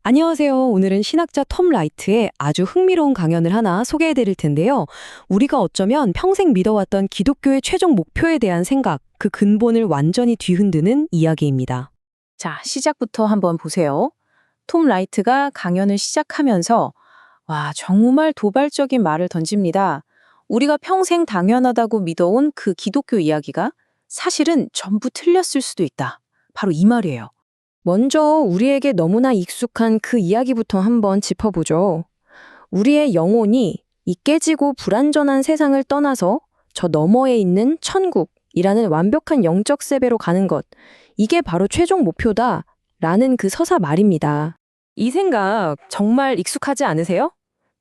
안녕하세요. 오늘은 신학자 톰 라이트의 아주 흥미로운 강연을 하나 소개해 드릴 텐데요. 우리가 어쩌면 평생 믿어왔던 기독교의 최종 목표에 대한 생각, 그 근본을 완전히 뒤흔드는 이야기입니다. 자, 시작부터 한번 보세요. 톰 라이트가 강연을 시작하면서 정말 도발적인 말을 던집니다. 우리가 평생 당연하다고 믿어온 그 기독교 이야기가 사실은 전부 틀렸을 수도 있다. 바로 이 말이에요. 먼저 우리에게 너무나 익숙한 그 이야기부터 한번 짚어보죠. 우리의 영혼이 이 깨지고 불완전한 세상을 떠나서 저 너머에 있는 천국이라는 완벽한 영적 세계로 가는 것, 이게 바로 최종 목표다 라는 그 서사 말입니다. 이 생각 정말 익숙하지 않으세요?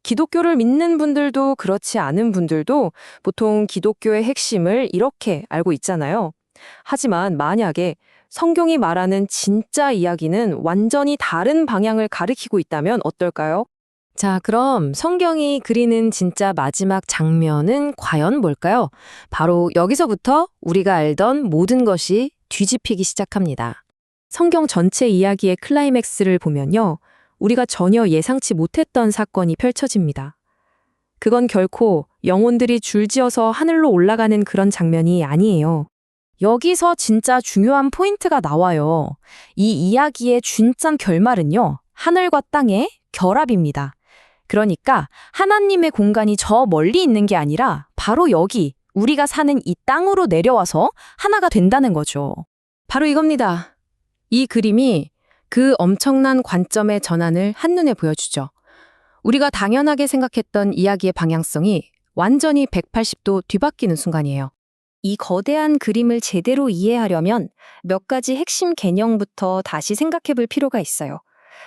기독교를 믿는 분들도 그렇지 않은 분들도 보통 기독교의 핵심을 이렇게 알고 있잖아요. 하지만 만약에 성경이 말하는 진짜 이야기는 완전히 다른 방향을 가리키고 있다면 어떨까요? 자, 그럼 성경이 그리는 진짜 마지막 장면은 과연 뭘까요? 바로 여기서부터 우리가 알던 모든 것이 뒤집히기 시작합니다. 성경 전체 이야기의 클라이맥스를 보면요. 우리가 전혀 예상치 못했던 사건이 펼쳐집니다. 그건 결코 영혼들이 줄지어서 하늘로 올라가는 그런 장면이 아니에요. 여기서 진짜 중요한 포인트가 나와요. 이 이야기의 진짜 결말은요, 하늘과 땅의 결합입니다. 그러니까 하나님의 공간이 저 멀리 있는 게 아니라 바로 여기, 우리가 사는 이 땅으로 내려와서 하나가 된다는 거죠. 바로 이겁니다. 이 그림이 그 엄청난 관점의 전환을 한눈에 보여주죠. 우리가 당연하게 생각했던 이야기의 방향성이 완전히 180도 뒤바뀌는 순간이에요. 이 거대한 그림을 제대로 이해하려면 몇 가지 핵심 개념부터 다시 생각해 볼 필요가 있어요.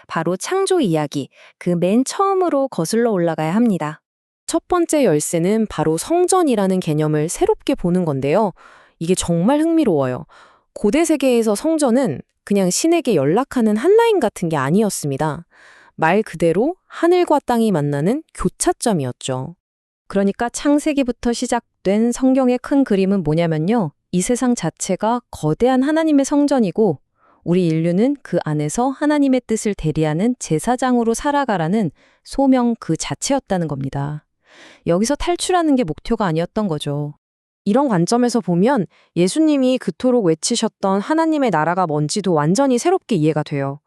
바로 창조 이야기, 그 맨 처음으로 거슬러 올라가야 합니다. 첫 번째 열쇠는 바로 성전이라는 개념을 새롭게 보는 건데요. 이게 정말 흥미로워요. 고대 세계에서 성전은 그냥 신에게 연락하는 한 라인 같은 게 아니었습니다. 말 그대로 하늘과 땅이 만나는 교차점이었죠. 그러니까 창세기부터 시작된 성경의 큰 그림은 뭐냐면요. 이 세상 자체가 거대한 하나님의 성전이고 우리 인류는 그 안에서 하나님의 뜻을 대리하는 제사장으로 살아가라는 소명 그 자체였다는 겁니다. 여기서 탈출하는 게 목표가 아니었던 거죠. 이런 관점에서 보면 예수님이 그토록 외치셨던 하나님의 나라가 뭔지도 완전히 새롭게 이해가 돼요.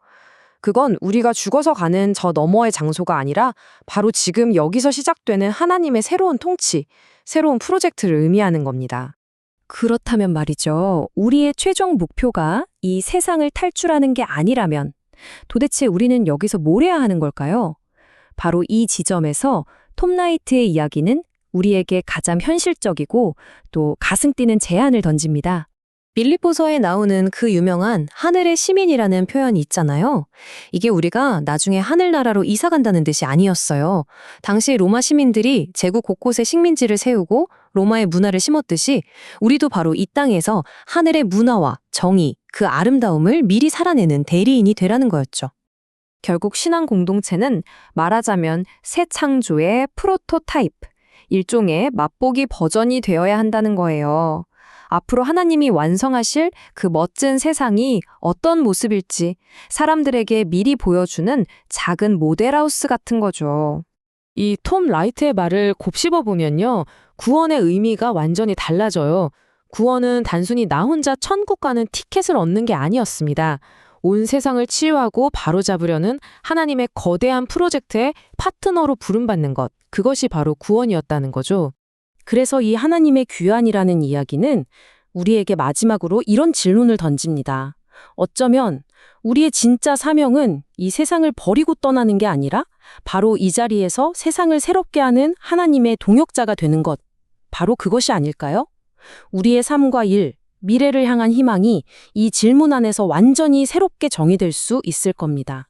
그건 우리가 죽어서 가는 저 너머의 장소가 아니라 바로 지금 여기서 시작되는 하나님의 새로운 통치, 새로운 프로젝트를 의미하는 겁니다. 그렇다면 말이죠. 우리의 최종 목표가 이 세상을 탈출하는 게 아니라면 도대체 우리는 여기서 뭘 해야 하는 걸까요? 바로 이 지점에서 톰 라이트의 이야기는 우리에게 가장 현실적이고 또 가슴 뛰는 제안을 던집니다. 빌립보서에 나오는 그 유명한 하늘의 시민이라는 표현이 있잖아요. 이게 우리가 나중에 하늘나라로 이사 간다는 뜻이 아니었어요. 당시 로마 시민들이 제국 곳곳에 식민지를 세우고 로마의 문화를 심었듯이 우리도 바로 이 땅에서 하늘의 문화와 정의, 그 아름다움을 미리 살아내는 대리인이 되라는 거였죠. 결국 신앙 공동체는 말하자면 새 창조의 프로토타입, 일종의 맛보기 버전이 되어야 한다는 거예요. 앞으로 하나님이 완성하실 그 멋진 세상이 어떤 모습일지 사람들에게 미리 보여주는 작은 모델하우스 같은 거죠. 이 톰 라이트의 말을 곱씹어보면요. 구원의 의미가 완전히 달라져요. 구원은 단순히 나 혼자 천국 가는 티켓을 얻는 게 아니었습니다. 온 세상을 치유하고 바로잡으려는 하나님의 거대한 프로젝트의 파트너로 부름받는 것, 그것이 바로 구원이었다는 거죠. 그래서 이 하나님의 귀환이라는 이야기는 우리에게 마지막으로 이런 질문을 던집니다. 어쩌면 우리의 진짜 사명은 이 세상을 버리고 떠나는 게 아니라 바로 이 자리에서 세상을 새롭게 하는 하나님의 동역자가 되는 것, 바로 그것이 아닐까요? 우리의 삶과 일, 미래를 향한 희망이 이 질문 안에서 완전히 새롭게 정의될 수 있을 겁니다.